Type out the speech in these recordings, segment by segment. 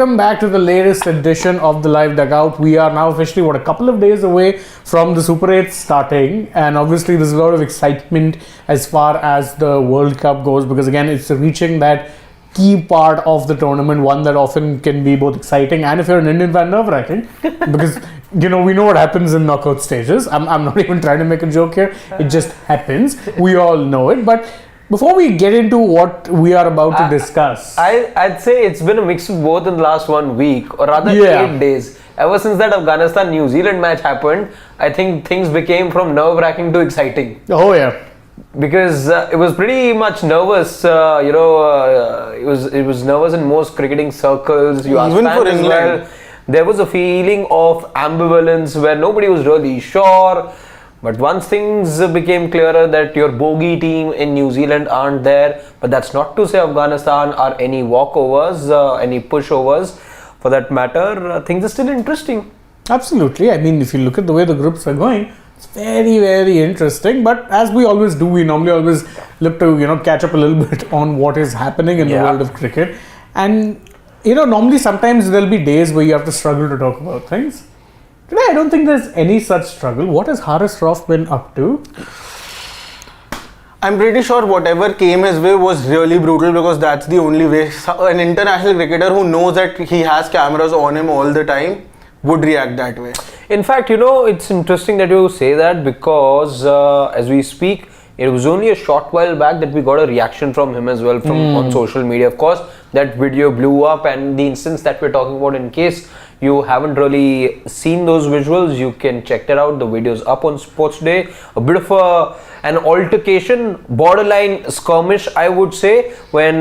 Welcome back to the latest edition of the Live Dugout. We are now officially, a couple of days away from the Super 8 starting, and obviously there's a lot of excitement as far as the World Cup goes, because again, it's reaching that key part of the tournament, one that often can be both exciting and, if you're an Indian fan, nerve-wracking, because we know what happens in knockout stages. I'm not even trying to make a joke here. It just happens. We all know it. But before we get into what we are about to discuss, I'd say it's been a mix of both in the last 1 week, or rather 8 days. Ever since that Afghanistan-New Zealand match happened, I think things became from nerve-wracking to exciting. Oh yeah. Because it was pretty much nervous, it was nervous in most cricketing circles. You asked fans as well. There was a feeling of ambivalence where nobody was really sure. But once things became clearer that your bogey team in New Zealand aren't there, but that's not to say Afghanistan are any walkovers, any pushovers for that matter, things are still interesting. Absolutely. I mean, if you look at the way the groups are going, it's very, very interesting. But as we always do, we normally always look to, catch up a little bit on what is happening in the world of cricket. And, normally sometimes there'll be days where you have to struggle to talk about things. Today, I don't think there's any such struggle. What has Haris Rauf been up to? I'm pretty sure whatever came his way was really brutal, because that's the only way an international cricketer who knows that he has cameras on him all the time would react that way. In fact, it's interesting that you say that, because as we speak, it was only a short while back that we got a reaction from him as well on social media. Of course, that video blew up, and the instance that we're talking about, in case you haven't really seen those visuals, you can check that out. The video's up on Sports Day. A bit of an altercation, borderline skirmish, I would say, when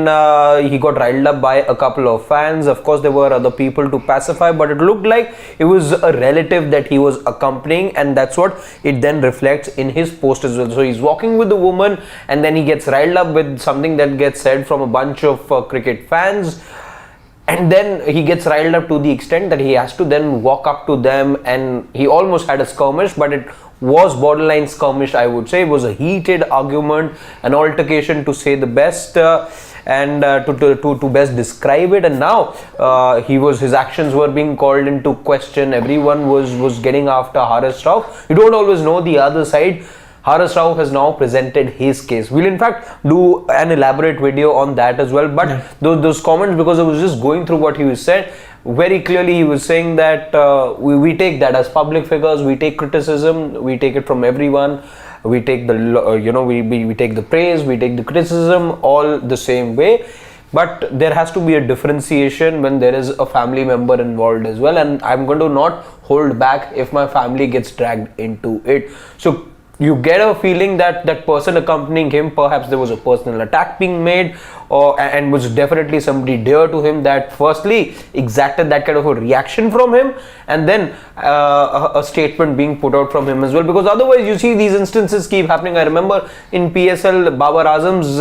he got riled up by a couple of fans. Of course, there were other people to pacify, but it looked like it was a relative that he was accompanying, and that's what it then reflects in his post as well. So he's walking with the woman, and then he gets riled up with something that gets said from a bunch of cricket fans. And then he gets riled up to the extent that he has to then walk up to them, and he almost had a skirmish, but it was borderline skirmish, I would say. It was a heated argument, an altercation to say the best, and to best describe it. And now his actions were being called into question. Everyone was getting after Haris Rauf. You don't always know the other side. Haris Rauf has now presented his case. We'll in fact do an elaborate video on that as well. But those comments, because I was just going through what he was said, very clearly he was saying that we take that as public figures, we take criticism, we take it from everyone, we take the we take the praise, we take the criticism, all the same way. But there has to be a differentiation when there is a family member involved as well, and I'm going to not hold back if my family gets dragged into it. So you get a feeling that that person accompanying him, perhaps there was a personal attack being made, and was definitely somebody dear to him that firstly exacted that kind of a reaction from him, and then a statement being put out from him as well. Because otherwise you see these instances keep happening. I remember in PSL, Babar Azam's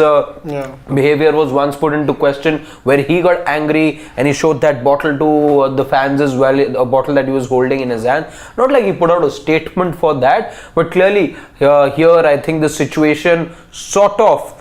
behavior was once put into question, where he got angry and he showed that bottle to the fans as well, a bottle that he was holding in his hand. Not like he put out a statement for that, but clearly here I think the situation sort of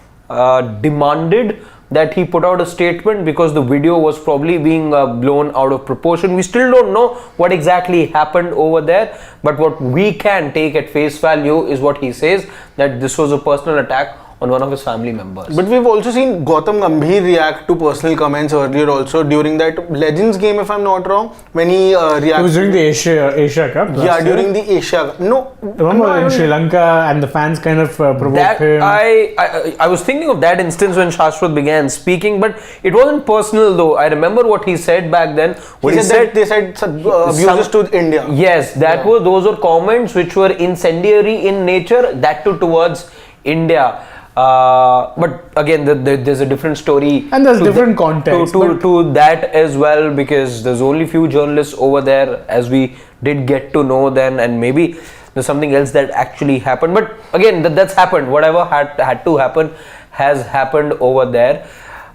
demanded that he put out a statement, because the video was probably being blown out of proportion. We still don't know what exactly happened over there, but what we can take at face value is what he says, that this was a personal attack on one of his family members. But we've also seen Gautam Gambhir react to personal comments earlier also, during that Legends game, if I'm not wrong, when he reacted. It was during the Asia Cup. Yeah, during the Asia. No. Remember in Sri Lanka, and the fans kind of provoked him. I was thinking of that instance when Shashwat began speaking, but it wasn't personal though. I remember what he said back then. He said they said abuses to India. Yes, those were comments which were incendiary in nature, that too towards India. But again, there's a different story, and there's different context to that as well, because there's only few journalists over there, as we did get to know then, and maybe there's something else that actually happened. But again, that's happened. Whatever had to happen has happened over there.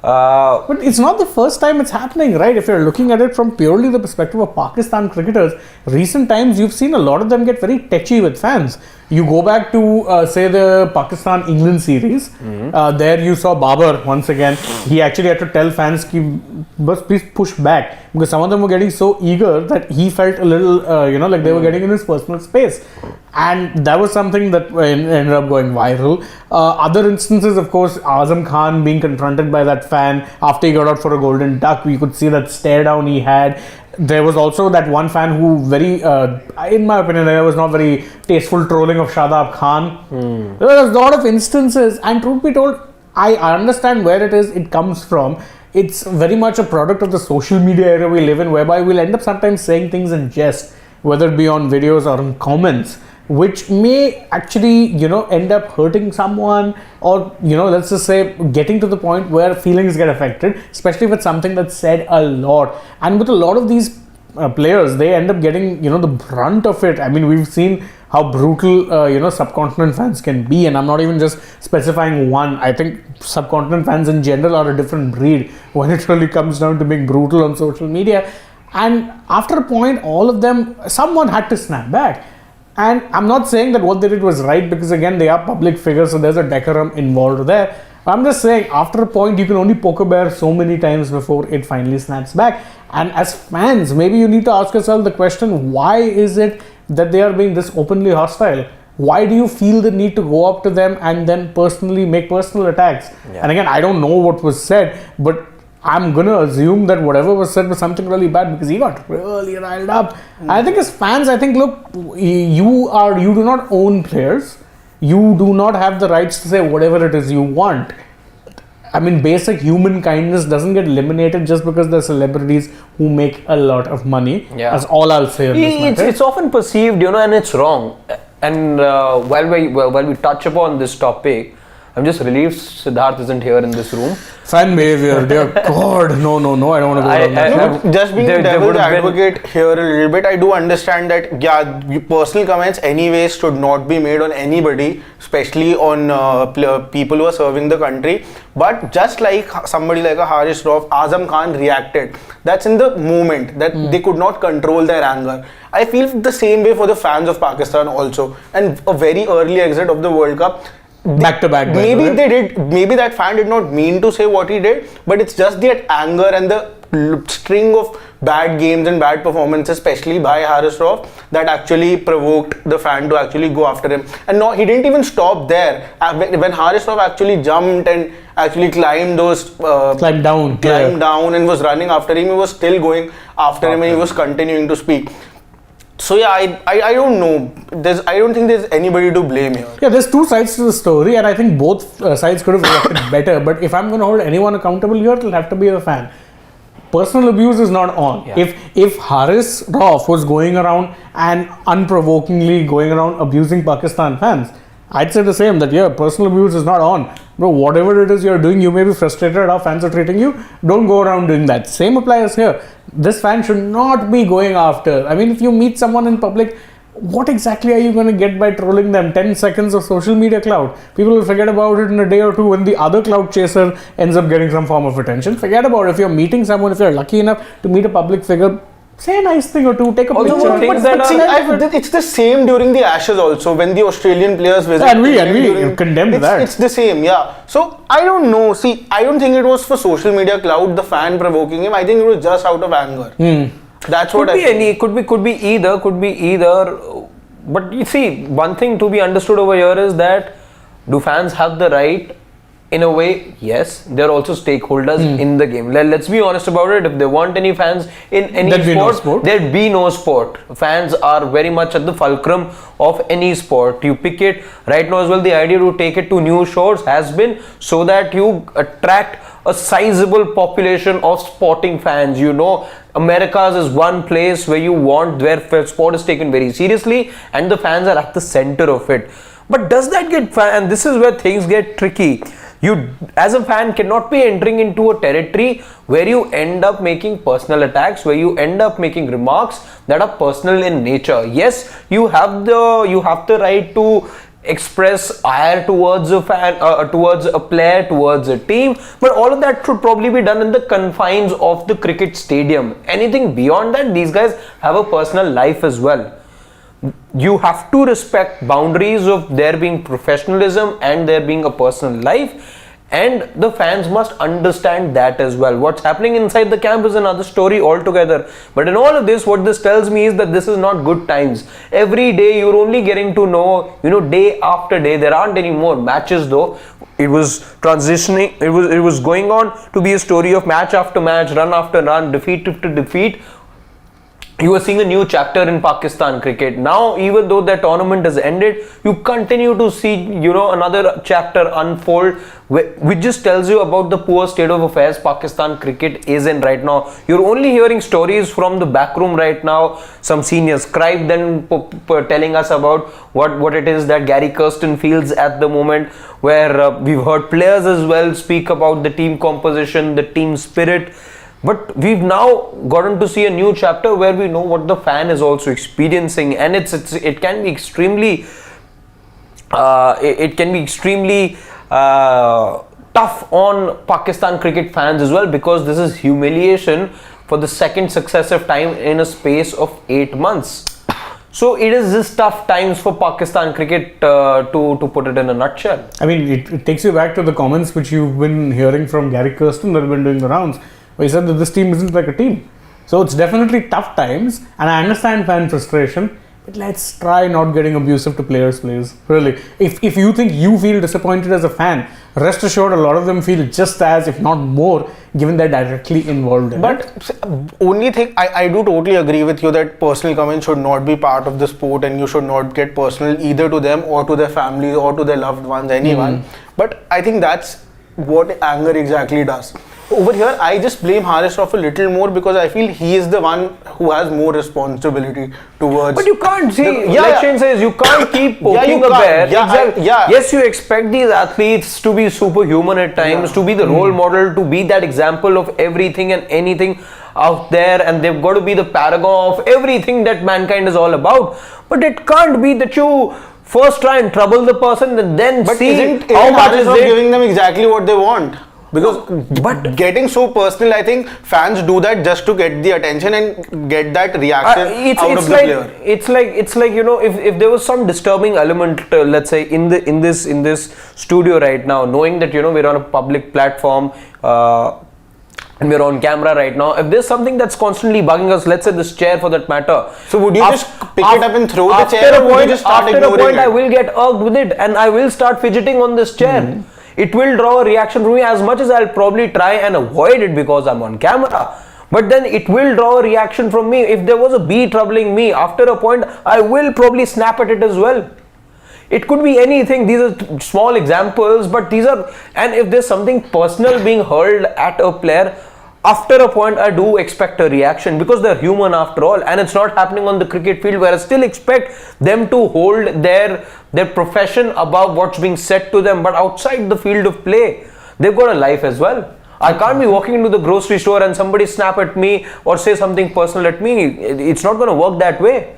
But it's not the first time it's happening, right? If you're looking at it from purely the perspective of Pakistan cricketers, recent times you've seen a lot of them get very touchy with fans. You go back to, say, the Pakistan-England series. There you saw Babar once again. He actually had to tell fans, please push back. Because some of them were getting so eager that he felt a little, like they were getting in his personal space. And that was something that ended up going viral. Other instances, of course, Azam Khan being confronted by that fan after he got out for a golden duck. We could see that stare down he had. There was also that one fan who in my opinion, there was not very tasteful trolling of Shadab Khan. There was a lot of instances, and truth be told, I understand where it comes from. It's very much a product of the social media era we live in, whereby we'll end up sometimes saying things in jest, whether it be on videos or in comments, which may actually, end up hurting someone, or, let's just say getting to the point where feelings get affected, especially with something that's said a lot. And with a lot of these players, they end up getting, the brunt of it. I mean, we've seen how brutal, subcontinent fans can be, and I'm not even just specifying one. I think subcontinent fans in general are a different breed when it really comes down to being brutal on social media. And after a point, all of them, someone had to snap back. And I'm not saying that what they did was right, because again, they are public figures, so there's a decorum involved there. I'm just saying, after a point, you can only poke a bear so many times before it finally snaps back. And as fans, maybe you need to ask yourself the question, why is it that they are being this openly hostile? Why do you feel the need to go up to them and then personally make personal attacks? Yeah. And again, I don't know what was said, but I'm going to assume that whatever was said was something really bad, because he got really riled up. I think as fans, look, you do not own players. You do not have the rights to say whatever it is you want. I mean, basic human kindness doesn't get eliminated just because they're celebrities who make a lot of money. Yeah. That's all I'll say on this matter. It's often perceived, and it's wrong. And while we touch upon this topic, I'm just relieved Siddharth isn't here in this room. Fan behavior, dear God, no, I don't want to go down that road. Just being the devil's advocate here a little bit, I do understand that, personal comments anyways should not be made on anybody, especially on people who are serving the country. But just like somebody like a Haris Rauf, Azam Khan reacted. That's in the moment, that they could not control their anger. I feel the same way for the fans of Pakistan also. And a very early exit of the World Cup, back to back. Maybe they did. Maybe that fan did not mean to say what he did, but it's just the anger and the string of bad games and bad performances, especially by Haris Rauf, that actually provoked the fan to actually go after him. And no, he didn't even stop there. When Haris Rauf actually jumped and actually climbed down and was running after him, he was still going after him, and he was continuing to speak. So yeah, I don't know. I don't think there's anybody to blame here. Yeah, there's two sides to the story, and I think both sides could have reacted better. But if I'm going to hold anyone accountable here, it'll have to be the fan. Personal abuse is not on. Yeah. If Haris Rauf was going around and unprovokingly going around abusing Pakistan fans, I'd say the same, that personal abuse is not on. Bro, whatever it is you're doing, you may be frustrated at how fans are treating you. Don't go around doing that. Same applies here. This fan should not be going after. I mean, if you meet someone in public, what exactly are you going to get by trolling them? 10 seconds of social media clout. People will forget about it in a day or two when the other clout chaser ends up getting some form of attention. Forget about it. If you're meeting someone, if you're lucky enough to meet a public figure, say a nice thing or two, take a picture. It's the same during the Ashes also, when the Australian players visit. And we condemned that. It's the same, yeah. So, I don't know. See, I don't think it was for social media clout, the fan provoking him. I think it was just out of anger. That's what I think. Could be either. But you see, one thing to be understood over here is that, do fans have the right? In a way, yes, they're also stakeholders in the game. Let's be honest about it. If there weren't any fans in any sport, there'd be no sport. Fans are very much at the fulcrum of any sport. You pick it right now as well. The idea to take it to new shores has been so that you attract a sizable population of sporting fans. Americas is one place where sport is taken very seriously, and the fans are at the center of it. But does that get and this is where things get tricky. You, as a fan, cannot be entering into a territory where you end up making personal attacks, where you end up making remarks that are personal in nature. Yes, you have the right to express ire towards a fan, towards a player, towards a team, but all of that should probably be done in the confines of the cricket stadium. Anything beyond that, these guys have a personal life as well. You have to respect boundaries of there being professionalism and there being a personal life, and the fans must understand that as well. What's happening inside the camp is another story altogether. But in all of this, what this tells me is that this is not good times. Every day you're only getting to know, day after day. There aren't any more matches though. It was transitioning, it was going on to be a story of match after match, run after run, defeat after defeat. You are seeing a new chapter in Pakistan cricket. Now, even though that tournament has ended, you continue to see, another chapter unfold, which just tells you about the poor state of affairs Pakistan cricket is in right now. You're only hearing stories from the back room right now. Some senior scribe then telling us about what it is that Gary Kirsten feels at the moment, where we've heard players as well speak about the team composition, the team spirit. But we've now gotten to see a new chapter where we know what the fan is also experiencing, and it can be extremely tough on Pakistan cricket fans as well, because this is humiliation for the second successive time in a space of 8 months. So it is just tough times for Pakistan cricket, to put it in a nutshell. I mean, it takes you back to the comments which you've been hearing from Gary Kirsten that have been doing the rounds. He said that this team isn't like a team. So it's definitely tough times, and I understand fan frustration, but let's try not getting abusive to players, please. Really. If you think you feel disappointed as a fan, rest assured a lot of them feel just as, if not more, given they're directly involved in it. But only thing, I do totally agree with you that personal comments should not be part of the sport, and you should not get personal either to them or to their families or to their loved ones, anyone. But I think that's what anger exactly does. Over here, I just blame Haris Rauf a little more because I feel he is the one who has more responsibility towards. But you can't see. Election says you can't keep poking a bear. Yes, you expect these athletes to be superhuman at times, to be the role model, to be that example of everything and anything out there, and they've got to be the paragon of everything that mankind is all about. But it can't be that you first try and trouble the person and then see how much is it giving them exactly what they want. Because getting so personal, I think fans do that just to get the attention and get that reaction out of the player. It's like if there was some disturbing element, let's say in this studio right now, knowing that we're on a public platform and we're on camera right now. If there's something that's constantly bugging us, let's say this chair for that matter. So would you just pick it up and throw the chair, or would you just start ignoring it? After a point, I will get irked with it and I will start fidgeting on this chair. It will draw a reaction from me, as much as I'll probably try and avoid it because I'm on camera. But then it will draw a reaction from me. If there was a bee troubling me, after a point, I will probably snap at it as well. It could be anything. These are small examples, but these are, and if there's something personal being hurled at a player, after a point I do expect a reaction, because they're human after all, and it's not happening on the cricket field where I still expect them to hold their profession above what's being said to them. But outside the field of play, they've got a life as well. I can't be walking into the grocery store and somebody snap at me or say something personal at me. It's not going to work that way.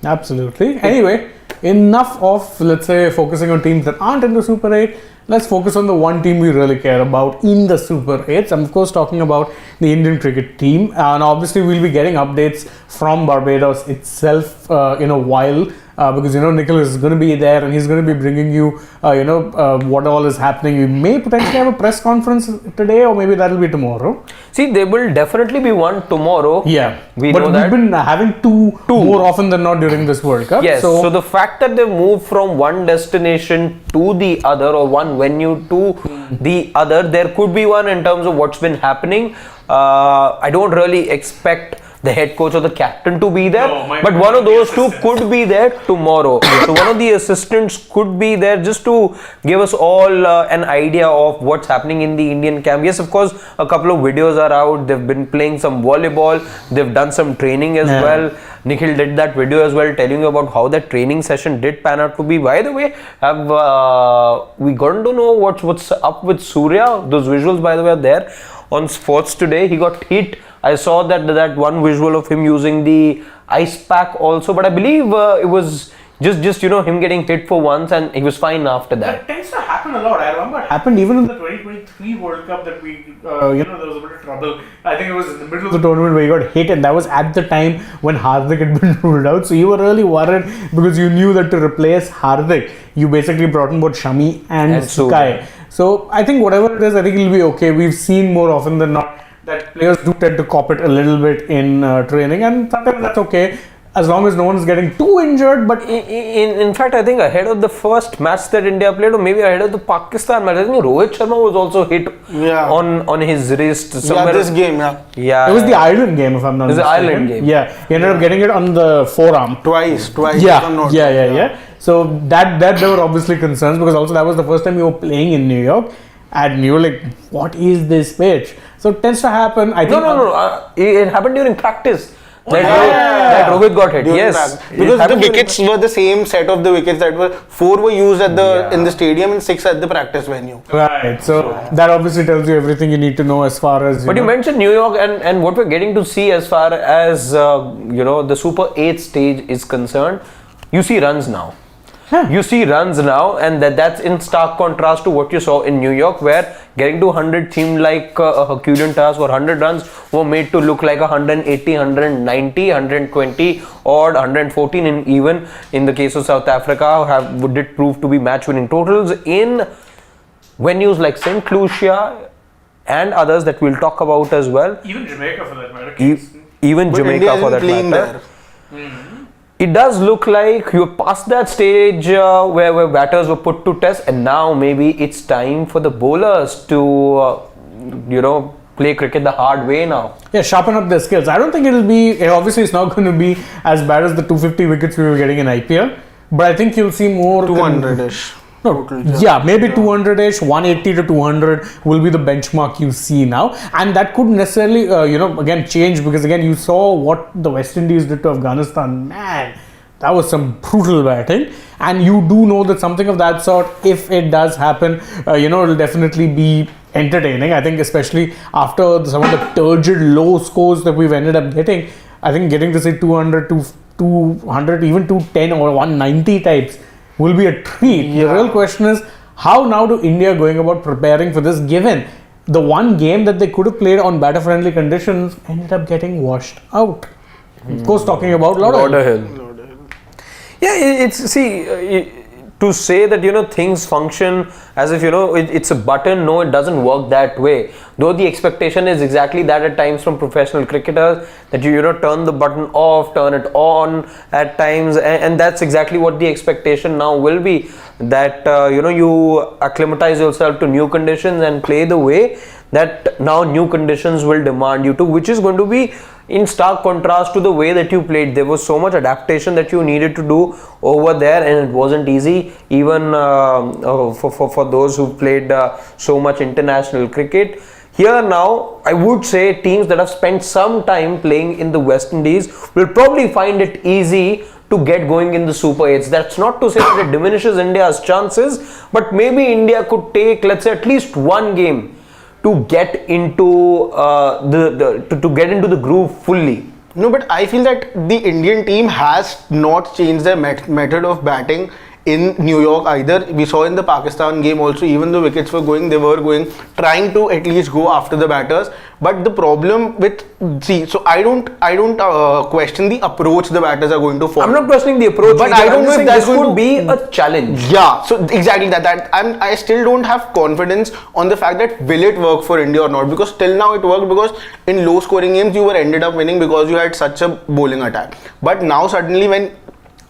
Absolutely. Anyway, enough of, let's say, focusing on teams that aren't in the Super 8. Let's focus on the one team we really care about in the Super 8s. I'm of course talking about the Indian cricket team, and obviously we'll be getting updates from Barbados itself in a while, because Nikhil is going to be there and he's going to be bringing you what all is happening. We may potentially have a press conference today, or maybe that'll be tomorrow. See, there will definitely be one tomorrow. Yeah, but we've been having two more often than not during this World Cup. Yes, so the fact that they moved from one destination to the other, or one venue to the other, there could be one in terms of what's been happening. I don't really expect the head coach or the captain to be there, but one of those two could be there tomorrow. So one of the assistants could be there just to give us all an idea of what's happening in the Indian camp. Yes, of course, a couple of videos are out. They've been playing some volleyball. They've done some training as well. Nikhil did that video as well, telling you about how that training session did pan out to be. By the way, have we gotten to know what's up with Surya? Those visuals, by the way, are there on Sports Today. He got hit. I saw that one visual of him using the ice pack also, but I believe it was Just him getting hit for once and he was fine after that. That tends to happen a lot. I remember it happened even in the 2023 World Cup that we, there was a bit of trouble. I think it was in the middle of the tournament where he got hit, and that was at the time when Hardik had been ruled out. So you were really worried because you knew that to replace Hardik, you basically brought in both Shami and Sky. So I think whatever it is, I think it'll be okay. We've seen more often than not that players do tend to cop it a little bit in training, and sometimes that's okay. As long as no one is getting too injured. But in fact, I think ahead of the first match that India played, or maybe ahead of the Pakistan match, I think Rohit Sharma was also hit on his wrist somewhere. Yeah, this game, yeah. It was the Ireland game, if I'm not mistaken. It was the Ireland game. Yeah, he ended up getting it on the forearm. Twice. Yeah. So that there were obviously concerns, because also that was the first time you were playing in New York, and you were like, what is this pitch? So it tends to happen. I think No. It happened during practice. That Rohit got hit. Yes, because the wickets were the same set of the wickets that were 4 were used at the in the stadium and 6 at the practice venue. Right. So that obviously tells you everything you need to know as far as. You mentioned New York and what we're getting to see as far as the Super 8 stage is concerned. You see runs now. You see runs now, and that's in stark contrast to what you saw in New York, where getting to 100 seemed like a Herculean task, or 100 runs were made to look like 180, 190, 120 or 114, and even in the case of South Africa did prove to be match-winning totals in venues like St. Lucia and others that we'll talk about as well. Even Jamaica for that matter. Even Jamaica for that matter. It does look like you're past that stage where batters were put to test, and now maybe it's time for the bowlers to, play cricket the hard way now. Yeah, sharpen up their skills. I don't think it'll be, obviously it's not going to be as bad as the 250 wickets we were getting in IPL, but I think you'll see more. 200-ish. Maybe 200-ish, 180 to 200 will be the benchmark you see now, and that could necessarily, again change, because again you saw what the West Indies did to Afghanistan. Man, that was some brutal batting, and you do know that something of that sort, if it does happen, it'll definitely be entertaining. I think especially after some of the turgid low scores that we've ended up getting, I think getting to say 200 to 200, even 210 or 190 types will be a treat. The real question is, how now do India going about preparing for this, given the one game that they could have played on batter friendly conditions ended up getting washed out. Of course, talking about Lauderhill. Yeah, to say that things function as if it's a button, no, it doesn't work that way. Though the expectation is exactly that at times from professional cricketers, that you turn the button off, turn it on at times, and that's exactly what the expectation now will be, that you acclimatize yourself to new conditions and play the way that now new conditions will demand you to, which is going to be in stark contrast to the way that you played. There was so much adaptation that you needed to do over there, and it wasn't easy, even for those who played so much international cricket. Here now, I would say teams that have spent some time playing in the West Indies will probably find it easy to get going in the Super 8s. That's not to say that it diminishes India's chances, but maybe India could take, let's say, at least one game to get into the groove fully. No, but I feel that the Indian team has not changed their method of batting in New York either. We saw in the Pakistan game also, even though wickets were going, they were going, trying to at least go after the batters. But the problem with, so I don't question the approach the batters are going to follow. I'm not questioning the approach, but I don't know if this would be a challenge. Yeah, so exactly that I still don't have confidence on the fact that will it work for India or not, because till now it worked, because in low scoring games you were ended up winning because you had such a bowling attack. But now suddenly when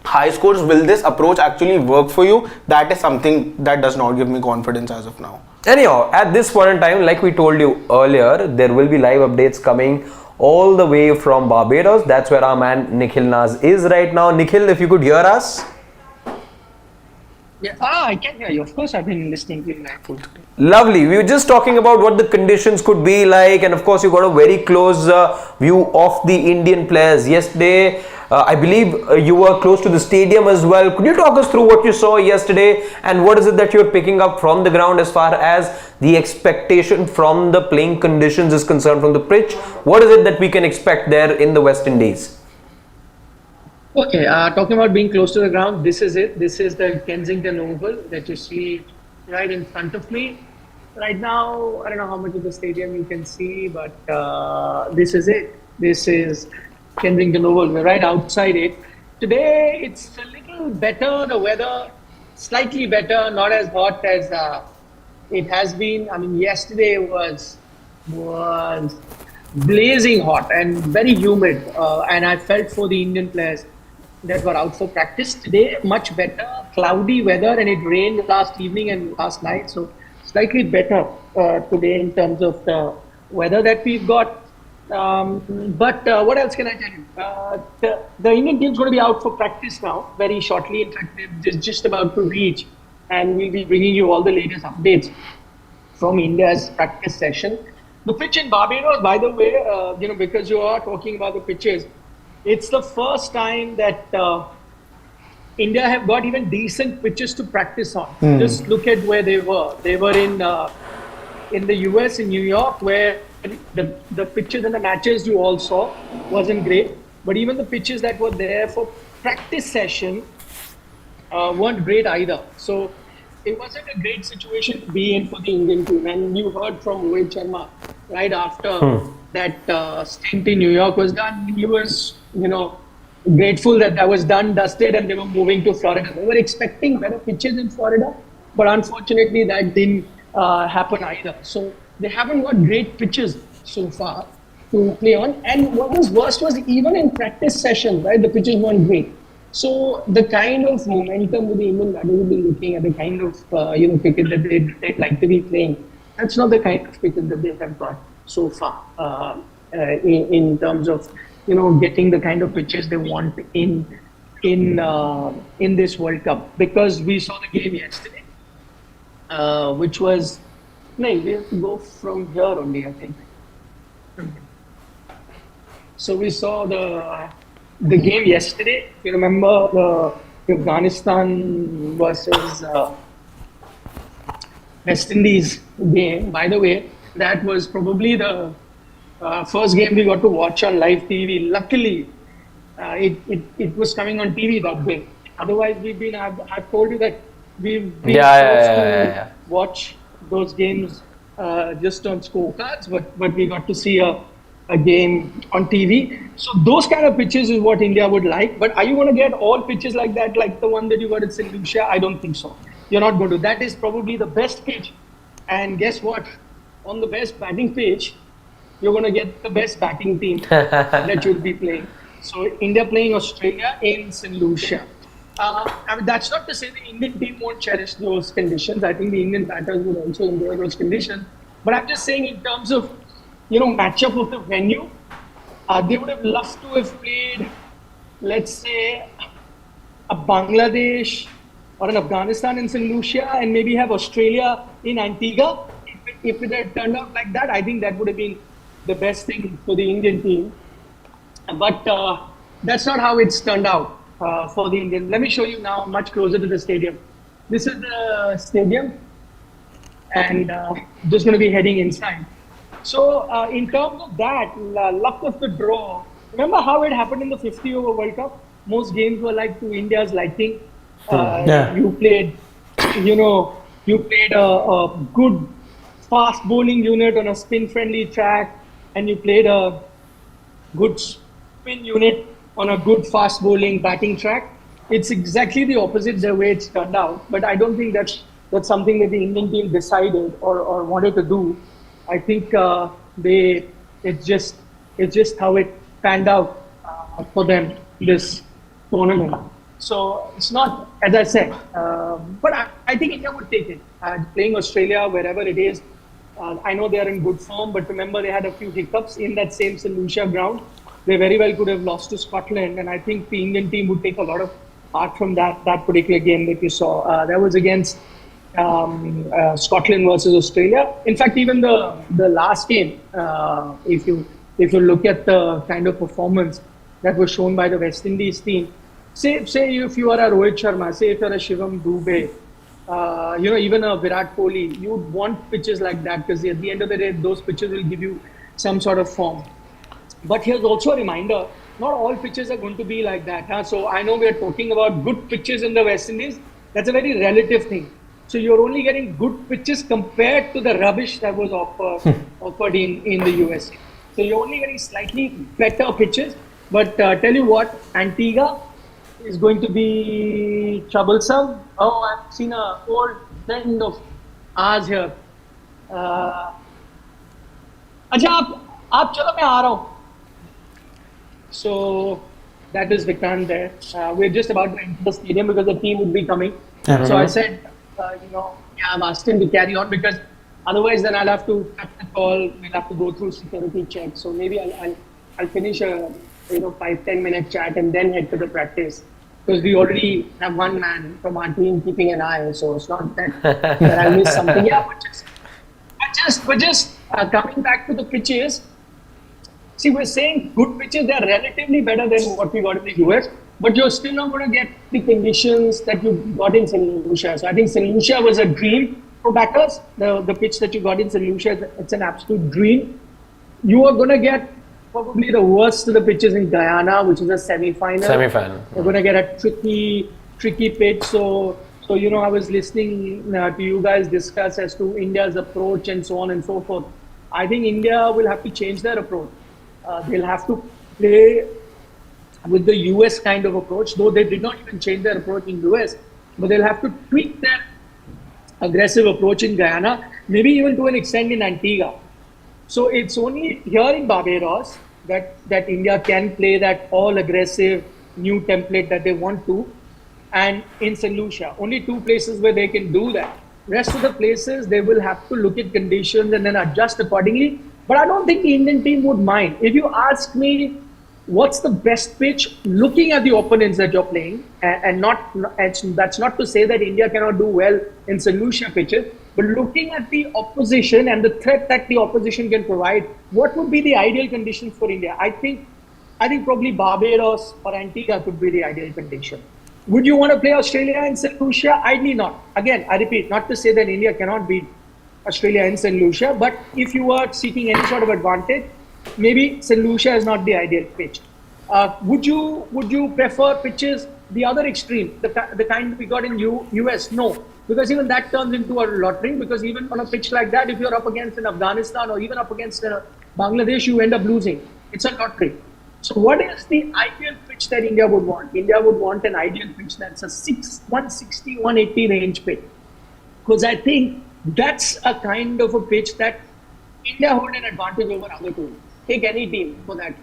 high scores, will this approach actually work for you? That is something that does not give me confidence as of now. Anyhow, at this point in time, like we told you earlier, there will be live updates coming all the way from Barbados. That's where our man Nikhil Naz is right now. Nikhil, if you could hear us. Yeah, I can hear you. Of course, I've been listening to you. Lovely. We were just talking about what the conditions could be like, and of course, you got a very close view of the Indian players yesterday. I believe you were close to the stadium as well. Could you talk us through what you saw yesterday, and what is it that you're picking up from the ground as far as the expectation from the playing conditions is concerned, from the pitch? What is it that we can expect there in the West Indies? Okay, talking about being close to the ground, this is it. This is the Kensington Oval that you see right in front of me. Right now, I don't know how much of the stadium you can see, but this is it. This is Kensington Oval. We're right outside it. Today, it's a little better. The weather, slightly better, not as hot as it has been. I mean, yesterday was blazing hot and very humid, and I felt for the Indian players that were out for practice. Today, much better, cloudy weather, and it rained last evening and last night, so slightly better today in terms of the weather that we've got. But what else can I tell you? The Indian team's going to be out for practice now very shortly. In fact, they're just about to reach, and we'll be bringing you all the latest updates from India's practice session. The pitch in Barbados, by the way, because you are talking about the pitches, it's the first time that India have got even decent pitches to practice on. Just look at where they were. They were in the US, in New York, where the pitches and the matches you all saw wasn't great. But even the pitches that were there for practice session weren't great either. So it wasn't a great situation to be in for the Indian team. And you heard from Rohit Sharma right after that stint in New York was done. He was, grateful that was done, dusted, and they were moving to Florida. They were expecting better pitches in Florida, but unfortunately that didn't happen either. So they haven't got great pitches so far to play on. And what was worst was even in practice sessions, right, the pitches weren't great. So the kind of momentum with the Indian batters will be looking at, the kind of cricket that they'd like to be playing, that's not the kind of cricket that they have got so far in terms of getting the kind of pitches they want in this World Cup. Because we saw the game yesterday, which was we have to go from here only, I think. So we saw the game yesterday. You remember the Afghanistan versus West Indies game. By the way, that was probably the first game we got to watch on live TV. Luckily, it was coming on TV that way. Otherwise, I've told you that we've been forced to watch those games just on scorecards, but we got to see a game on TV. So those kind of pitches is what India would like. But are you going to get all pitches like that, like the one that you got at St. Lucia? I don't think so. You're not going to. That is probably the best pitch. And guess what? On the best batting pitch, you're going to get the best batting team that you'll be playing. So India playing Australia in St. Lucia. I mean, that's not to say the Indian team won't cherish those conditions. I think the Indian batters would also enjoy those conditions. But I'm just saying in terms of, matchup of the venue, they would have loved to have played, let's say, a Bangladesh or an Afghanistan in St. Lucia and maybe have Australia in Antigua. If it had turned out like that, I think that would have been the best thing for the Indian team. But that's not how it's turned out for the Indian. Let me show you now much closer to the stadium. This is the stadium, and just going to be heading inside. So in terms of that, luck of the draw, remember how it happened in the 50 over World Cup? Most games were like to India's liking. You played, a good fast bowling unit on a spin-friendly track, and you played a good spin unit on a good fast bowling batting track. It's exactly the opposite the way it's turned out. But I don't think that's something that the Indian team decided or wanted to do. I think it's just how it panned out for them this tournament. So it's not, as I said, but I think India would take it. Playing Australia, wherever it is, I know they are in good form, but remember they had a few hiccups in that same St. Lucia ground. They very well could have lost to Scotland, and I think the Indian team would take a lot of heart from that particular game that you saw. That was against Scotland versus Australia. In fact, even the last game, if you look at the kind of performance that was shown by the West Indies team, say if you are a Rohit Sharma, say if you're a Shivam Dube, even a Virat Kohli, you would want pitches like that, because at the end of the day, those pitches will give you some sort of form. But here's also a reminder not all pitches are going to be like that. Huh? So I know we are talking about good pitches in the West Indies. That's a very relative thing. So you're only getting good pitches compared to the rubbish that was offered in the USA. So you're only getting slightly better pitches. But tell you what, Antigua is going to be troublesome. Oh, I've seen an old friend of ours here. अच्छा आप चलो मैं आ रहा हूँ. So that is Vikrant there. We're just about to enter the stadium because the team would be coming. So I said, I've asked him to carry on because otherwise then I'll have to cut the call. We'll have to go through security checks. So maybe I'll finish a 5-10 minute chat and then head to the practice. Because we already have one man from our team keeping an eye, so it's not that I'll miss something. Yeah, but just coming back to the pitches. See, we're saying good pitches, they're relatively better than what we got in the US, but you're still not going to get the conditions that you got in St. Lucia. So I think St. Lucia was a dream for batters. The pitch that you got in St. Lucia, it's an absolute dream. You are going to get probably the worst of the pitches in Guyana, which is a semi-final. You're going to get a tricky pitch. So I was listening to you guys discuss as to India's approach and so on and so forth. I think India will have to change their approach. They'll have to play with the US kind of approach, though they did not even change their approach in US, but they'll have to tweak their aggressive approach in Guyana, maybe even to an extent in Antigua. So it's only here in Barbados that India can play that all aggressive new template that they want to, and in St. Lucia, only two places where they can do that. Rest of the places, they will have to look at conditions and then adjust accordingly. But I don't think the Indian team would mind. If you ask me, what's the best pitch, looking at the opponents that you're playing, and that's not to say that India cannot do well in St. Lucia pitches, but looking at the opposition and the threat that the opposition can provide, what would be the ideal conditions for India? I think probably Barbados or Antigua could be the ideal condition. Would you want to play Australia and St. Lucia? Ideally not. Again, I repeat, not to say that India cannot beat Australia and St. Lucia, but if you are seeking any sort of advantage, maybe St. Lucia is not the ideal pitch. Would you prefer pitches the other extreme, the kind we got in US? No, because even that turns into a lottery. Because even on a pitch like that, if you're up against an Afghanistan or even up against Bangladesh, you end up losing. It's a lottery. So what is the ideal pitch that India would want? India would want an ideal pitch that's a 160, 180 range pitch. Because I think that's a kind of a pitch that India hold an advantage over other teams. Take any team for that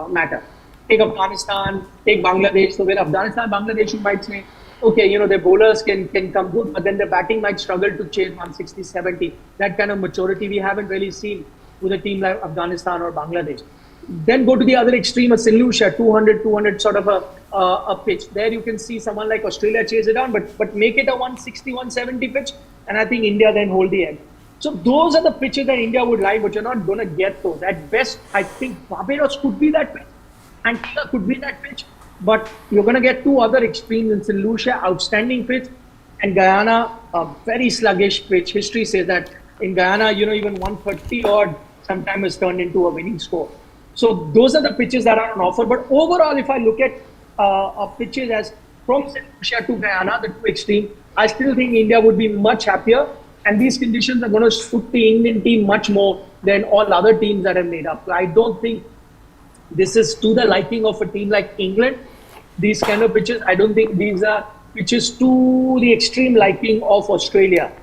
matter. Take Afghanistan, take Bangladesh. So where Afghanistan, Bangladesh, you might say, okay, their bowlers can come good, but then the batting might struggle to chase 160, 70. That kind of maturity we haven't really seen with a team like Afghanistan or Bangladesh. Then go to the other extreme, a St. Lucia, 200 sort of a pitch. There you can see someone like Australia chase it down, but make it a 160, 170 pitch, and I think India then hold the edge. So those are the pitches that India would like, but you're not going to get those. At best, I think Barbados could be that pitch. Antigua could be that pitch, but you're going to get two other extremes in St. Lucia, outstanding pitch, and Guyana, a very sluggish pitch. History says that in Guyana, even 130 odd sometimes is turned into a winning score. So those are the pitches that are on offer. But overall, if I look at pitches as from St. Lucia to Guyana, the two extreme, I still think India would be much happier. And these conditions are going to suit the Indian team much more than all other teams that have made up. I don't think this is to the liking of a team like England. These kind of pitches, I don't think these are pitches to the extreme liking of Australia.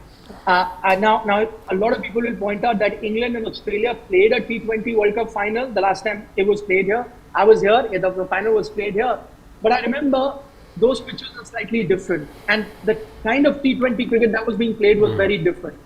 Now, a lot of people will point out that England and Australia played a T20 World Cup final the last time it was played here. I was here, the final was played here. But I remember those pitches are slightly different. And the kind of T20 cricket that was being played was very different.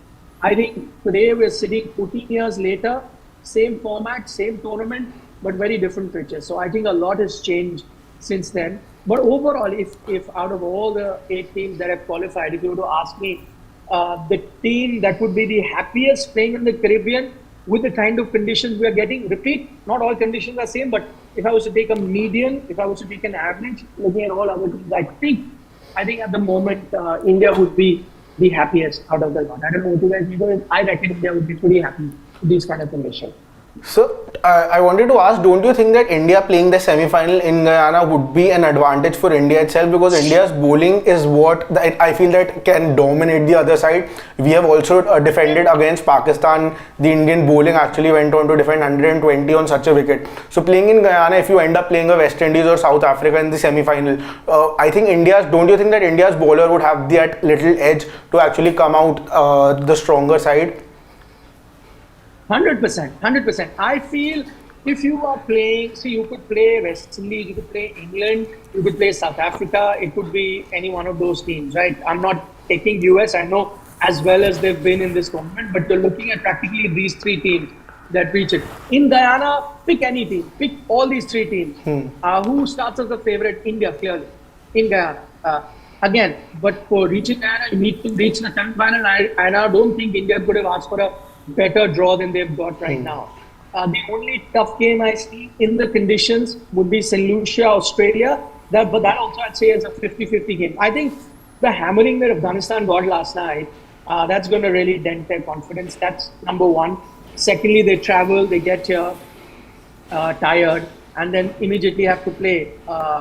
I think today we're sitting 14 years later, same format, same tournament, but very different pitches. So I think a lot has changed since then. But overall, if out of all the 8 teams that have qualified, if you were to ask me, the team that would be the happiest playing in the Caribbean with the kind of conditions we are getting, repeat, not all conditions are same, but if I was to take a median, if I was to take an average, looking at all other teams, I think at the moment, India would be the happiest out of the lot. I don't know what you guys think. I reckon India would be pretty happy with these kind of conditions. So, I wanted to ask, don't you think that India playing the semi-final in Guyana would be an advantage for India itself? Because India's bowling is what I feel that can dominate the other side. We have also defended against Pakistan. The Indian bowling actually went on to defend 120 on such a wicket. So, playing in Guyana, if you end up playing a West Indies or South Africa in the semi-final, I think don't you think that India's bowler would have that little edge to actually come out the stronger side? 100%, 100%. I feel if you are playing, see, you could play West Indies, you could play England, you could play South Africa, it could be any one of those teams, right? I'm not taking US, I know as well as they've been in this tournament, but you're looking at practically these three teams that reach it. In Guyana, pick any team, pick all these three teams. Who starts as the favorite? India, clearly, in Guyana. Again, but for reaching Guyana, you need to reach the semi-final, and I don't think India could have asked for a better draw than they've got right now. The only tough game I see in the conditions would be St. Lucia, Australia. But that also I'd say is a 50-50 game. I think the hammering that Afghanistan got last night, that's going to really dent their confidence. That's number one. Secondly, they travel, they get here tired, and then immediately have to play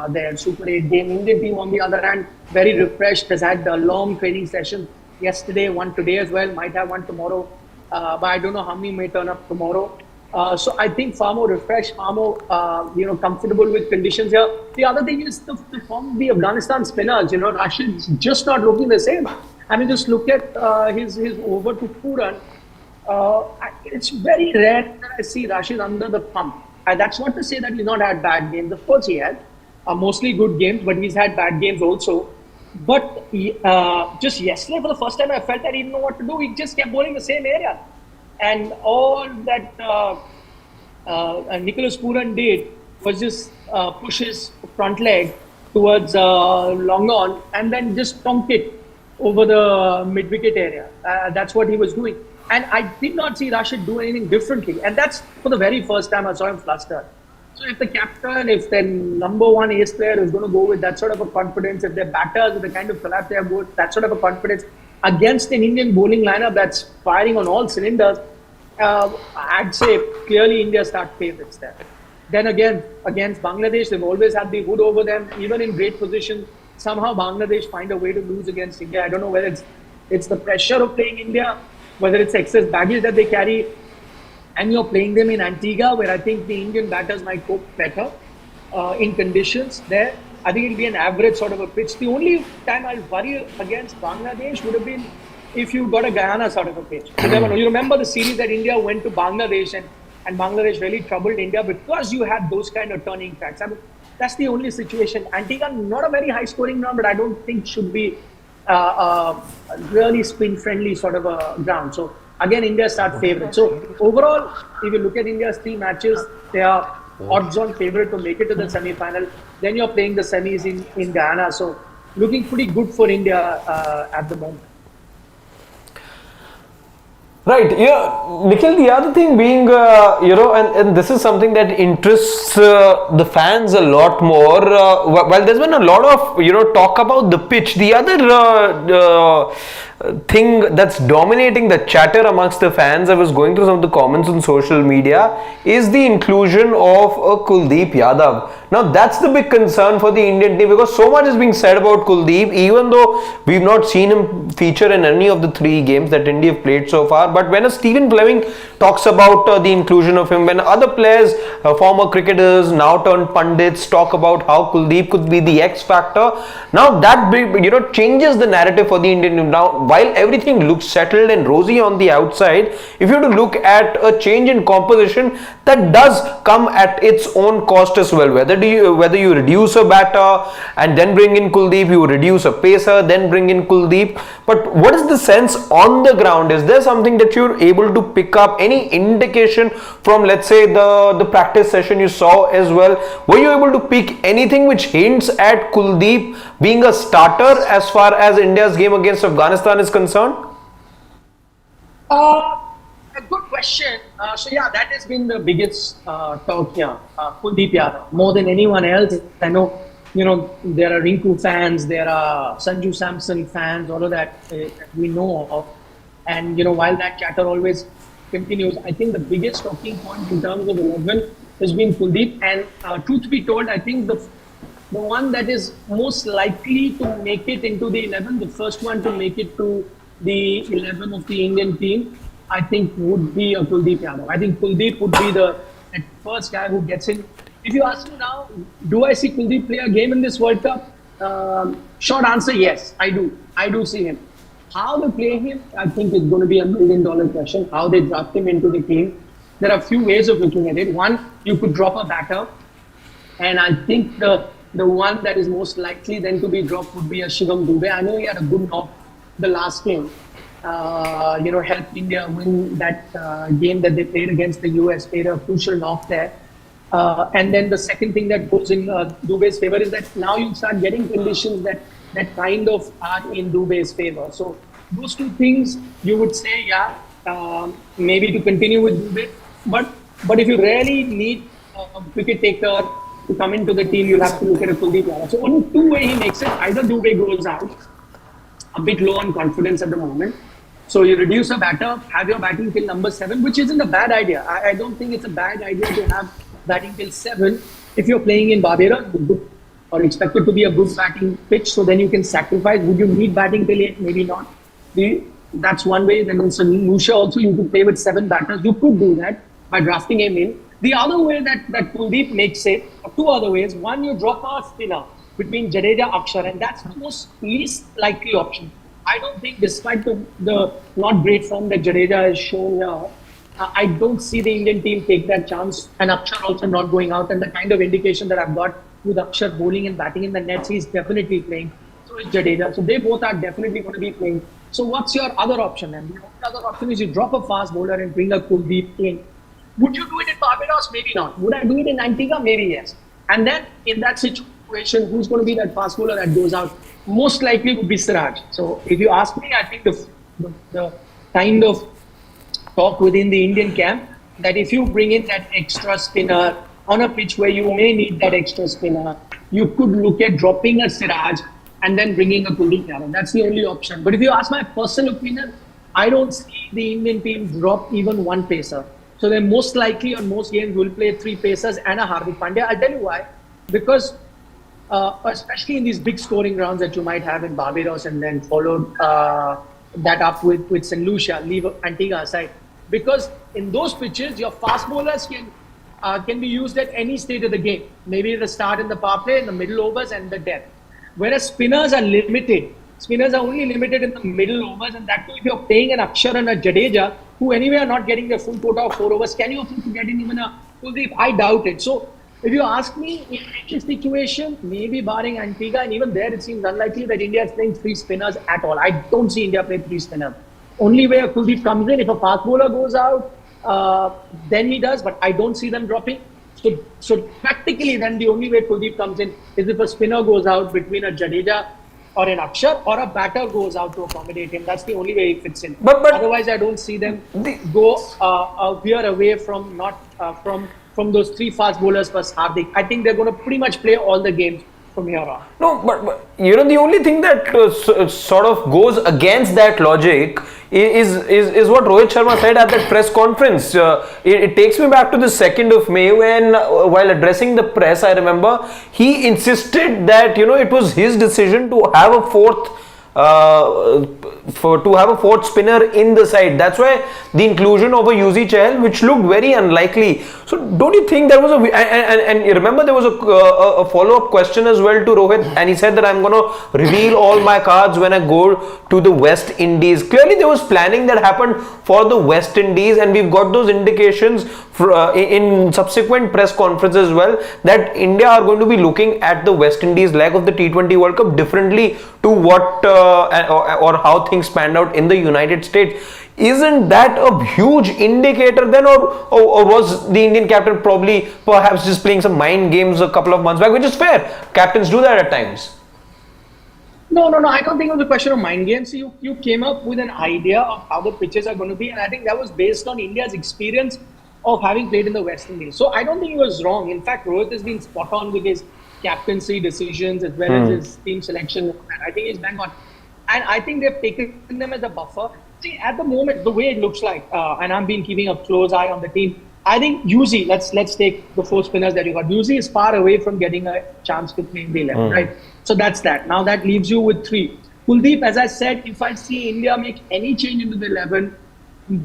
their Super 8 game. Indian team, on the other hand, very refreshed, has had a long training session yesterday, one today as well, might have one tomorrow. But I don't know how many may turn up tomorrow. So I think far more refreshed, far more comfortable with conditions here. The other thing is the form of the Afghanistan spinners. Rashid's just not looking the same. I mean, just look at his over to 2 run. It's very rare that I see Rashid under the pump. And that's not to say that he's not had bad games. Of course he had mostly good games, but he's had bad games also. But just yesterday, for the first time, I felt that he didn't know what to do. He just kept bowling the same area. And all that Nicholas Pooran did was just push his front leg towards long on and then just tonk it over the mid-wicket area. That's what he was doing. And I did not see Rashid do anything differently. And that's for the very first time I saw him flustered. So if the captain, if the number one ace player is going to go with that sort of a confidence, if their batters with the kind of collapse they have with that sort of a confidence against an Indian bowling lineup that's firing on all cylinders, I'd say clearly India start favourites there. Then again, against Bangladesh, they've always had the hood over them, even in great position. Somehow Bangladesh find a way to lose against India. I don't know whether it's the pressure of playing India, whether it's excess baggage that they carry, and you're playing them in Antigua, where I think the Indian batters might cope better in conditions there. I think it'll be an average sort of a pitch. The only time I'll worry against Bangladesh would have been if you got a Guyana sort of a pitch. You never know. You remember the series that India went to Bangladesh and Bangladesh really troubled India because you had those kind of turning tracks. I mean, that's the only situation. Antigua, not a very high scoring ground, but I don't think should be really spin friendly sort of a ground. So again, India start favourite. So overall, if you look at India's 3 matches, they are odds-on favourite to make it to the semi-final. Then you're playing the semis in Guyana. So looking pretty good for India at the moment. Right, yeah, Nikhil, the other thing being, and this is something that interests the fans a lot more. While there's been a lot of, talk about the pitch, the other thing that's dominating the chatter amongst the fans, I was going through some of the comments on social media, is the inclusion of Kuldeep Yadav. Now that's the big concern for the Indian team, because so much is being said about Kuldeep, even though we've not seen him feature in any of the 3 games that India have played so far. But when a Stephen Fleming talks about the inclusion of him, when other players, former cricketers, now turned pundits, talk about how Kuldeep could be the X factor, now that changes the narrative for the Indian team. Now, while everything looks settled and rosy on the outside, if you have to look at a change in composition, that does come at its own cost as well. Whether you reduce a batter and then bring in Kuldeep, you reduce a pacer, then bring in Kuldeep. But what is the sense on the ground? Is there something that you're able to pick up? Any indication from, let's say, the practice session you saw as well? Were you able to pick anything which hints at Kuldeep being a starter as far as India's game against Afghanistan is concerned? A good question. So yeah, that has been the biggest talk here. Kuldeep Yadav, more than anyone else. I know, there are Rinku fans, there are Sanju Samson fans, all of that we know of. And while that chatter always continues, I think the biggest talking point in terms of 11 has been Kuldeep. And truth be told, I think the one that is most likely to make it into the 11, the first one to make it to the 11 of the Indian team, I think would be Kuldeep Yadav. I think Kuldeep would be the first guy who gets in. If you ask me now, do I see Kuldeep play a game in this World Cup? Short answer, yes, I do. I do see him. How they play him, I think it's going to be $1 million question. How they draft him into the team. There are a few ways of looking at it. One, you could drop a batter. And I think the one that is most likely then to be dropped would be a Shivam Dube. I know he had a good knock the last game. Helped India win that game that they played against the US, played a crucial knock there. And then the second thing that goes in Dube's favor is that now you start getting conditions that kind of are in Dube's favor. So those two things you would say, maybe to continue with Dube. But if you really need a wicket taker to come into the team, you'll have to look at a Kuldeep Yadav. So only two ways he makes it. Either Dube goes out, a bit low on confidence at the moment. So you reduce a batter, have your batting till number 7, which isn't a bad idea. I don't think it's a bad idea to have batting till 7 if you're playing in Barbados or expected to be a good batting pitch. So then you can sacrifice. Would you need batting till 8? Maybe not. That's one way. Then in Nusha also you could play with 7 batters. You could do that by drafting him in. The other way that Kuldeep makes it, or two other ways. One, you drop a spinner between Jadeja, Akshar, and that's the least likely option. I don't think, despite the not great form that Jadeja has shown here, I don't see the Indian team take that chance, and Akshar also not going out. And the kind of indication that I've got with Akshar bowling and batting in the nets, he's definitely playing. So is Jadeja. So they both are definitely going to be playing. So what's your other option? And the other option is you drop a fast bowler and bring a Kuldeep in. Would you do it in Barbados? Maybe not. Would I do it in Antigua? Maybe yes. And then in that situation, who's going to be that fast bowler that goes out? Most likely would be Siraj. So if you ask me, I think the kind of talk within the Indian camp that if you bring in that extra spinner on a pitch where you may need that extra spinner, you could look at dropping a Siraj and then bringing a Kuldeep Yadav. That's the only option. But if you ask my personal opinion, I don't see the Indian team drop even one pacer. So they most likely on most games will play 3 pacers and a Hardik Pandya. I'll tell you why. Because especially in these big scoring rounds that you might have in Barbados and then followed that up with St. Lucia, leave Antigua aside. Because in those pitches, your fast bowlers can be used at any stage of the game. Maybe the start in the power play, in the middle overs and the death. Whereas spinners are limited. Spinners are only limited in the middle overs, and that too if you're playing an Akshar and a Jadeja, who anyway are not getting their full quota of 4 overs, can you afford to get in even a Kuldeep? I doubt it. So if you ask me, in any situation, maybe barring Antigua, and even there it seems unlikely that India is playing 3 spinners at all. I don't see India play 3 spinners. Only way a Kuldeep comes in, if a fast bowler goes out, then he does, but I don't see them dropping. So practically then the only way Kuldeep comes in is if a spinner goes out between a Jadeja or an Akshar, or a batter goes out to accommodate him. That's the only way he fits in. But otherwise, I don't see them go veer away from from those 3 fast bowlers plus Hardik. I think they're going to pretty much play all the games from here on. No, but the only thing that sort of goes against that logic is what Rohit Sharma said at that press conference. It takes me back to the 2nd of May when, while addressing the press, I remember he insisted that it was his decision to have a fourth spinner in the side. That's why the inclusion of a Yuzi Chahal, which looked very unlikely. So don't you think there was and you remember there was a follow-up question as well to Rohit, and he said that I'm going to reveal all my cards when I go to the West Indies. Clearly there was planning that happened for the West Indies, and we've got those indications in subsequent press conferences as well that India are going to be looking at the West Indies leg of the T20 World Cup differently to what or how things panned out in the United States. Isn't that a huge indicator then, or was the Indian captain perhaps just playing some mind games a couple of months back, which is fair. Captains do that at times. No. I don't think it was a question of mind games. You came up with an idea of how the pitches are going to be, and I think that was based on India's experience of having played in the West Indies. So I don't think he was wrong. In fact, Rohit has been spot on with his captaincy decisions as well as his team selection. I think he's bang on. And I think they've taken them as a buffer. See, at the moment, the way it looks like, and I've been keeping a close eye on the team. I think Yuzi, let's take the 4 spinners that you got. Yuzi is far away from getting a chance to play in the 11, right? So that's that. Now that leaves you with 3. Kuldeep, as I said, if I see India make any change into the 11,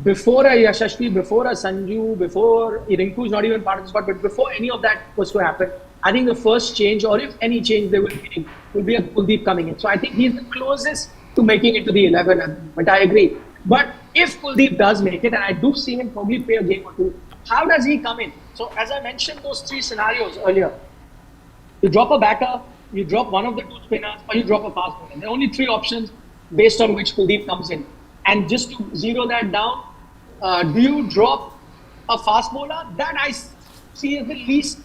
before a Yashasvi, before a Sanju, before Rinku is not even part of the squad, but before any of that was to happen, I think the first change, or if any change they will make, will be a Kuldeep coming in. So I think he's the closest to making it to the 11, but I agree. But if Kuldeep does make it, and I do see him probably play a game or two, how does he come in? So as I mentioned those 3 scenarios earlier, you drop a batter, you drop one of the 2 spinners, or you drop a fast bowler. There are only 3 options based on which Kuldeep comes in. And just to zero that down, do you drop a fast bowler? That I see as the least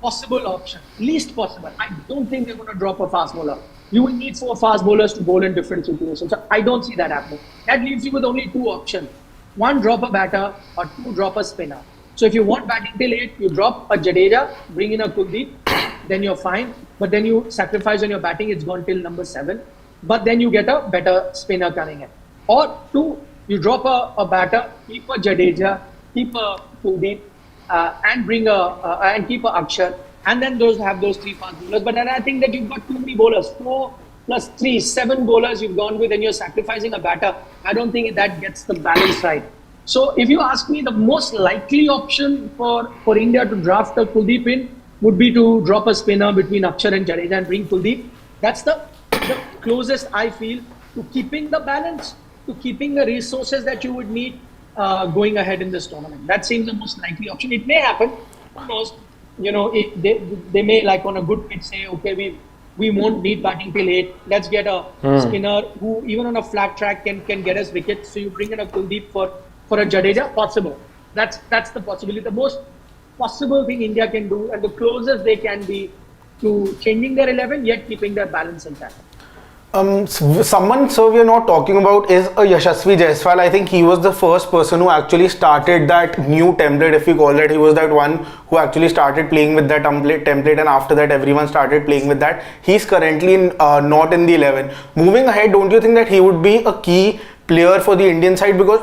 possible option. Least possible. I don't think they're going to drop a fast bowler. You will need 4 fast bowlers to bowl in different situations. So I don't see that happening. That leaves you with only 2 options. 1, drop a batter, or 2, drop a spinner. So if you want batting till 8, you drop a Jadeja, bring in a Kuldeep, then you're fine. But then you sacrifice on your batting, it's gone till number 7. But then you get a better spinner coming in. Or 2, you drop a batter, keep a Jadeja, keep a Kuldeep, and bring and keep a Akshar, and then have those 3 fast bowlers. But then I think that you've got too many bowlers. 4 plus 3, 7 bowlers you've gone with, and you're sacrificing a batter. I don't think that gets the balance right. So if you ask me, the most likely option for India to draft a Kuldeep in would be to drop a spinner between Akshar and Jadeja and bring Kuldeep. That's the closest I feel to keeping the balance, to keeping the resources that you would need going ahead in this tournament. That seems the most likely option. It may happen. Who knows? You know, they may, like on a good pitch, say, okay, we won't need batting till 8. Let's get a spinner who, even on a flat track, can get us wickets. So you bring in a Kuldeep for a Jadeja. Possible. That's the possibility. The most possible thing India can do, and the closest they can be to changing their 11, yet keeping their balance intact. Someone, so we are not talking about is a Yashasvi Jaiswal. I think he was the first person who actually started that new template, if you call that. He was that one who actually started playing with that template, and after that everyone started playing with that. He's currently not in the 11. Moving ahead, don't you think that he would be a key player for the Indian side, because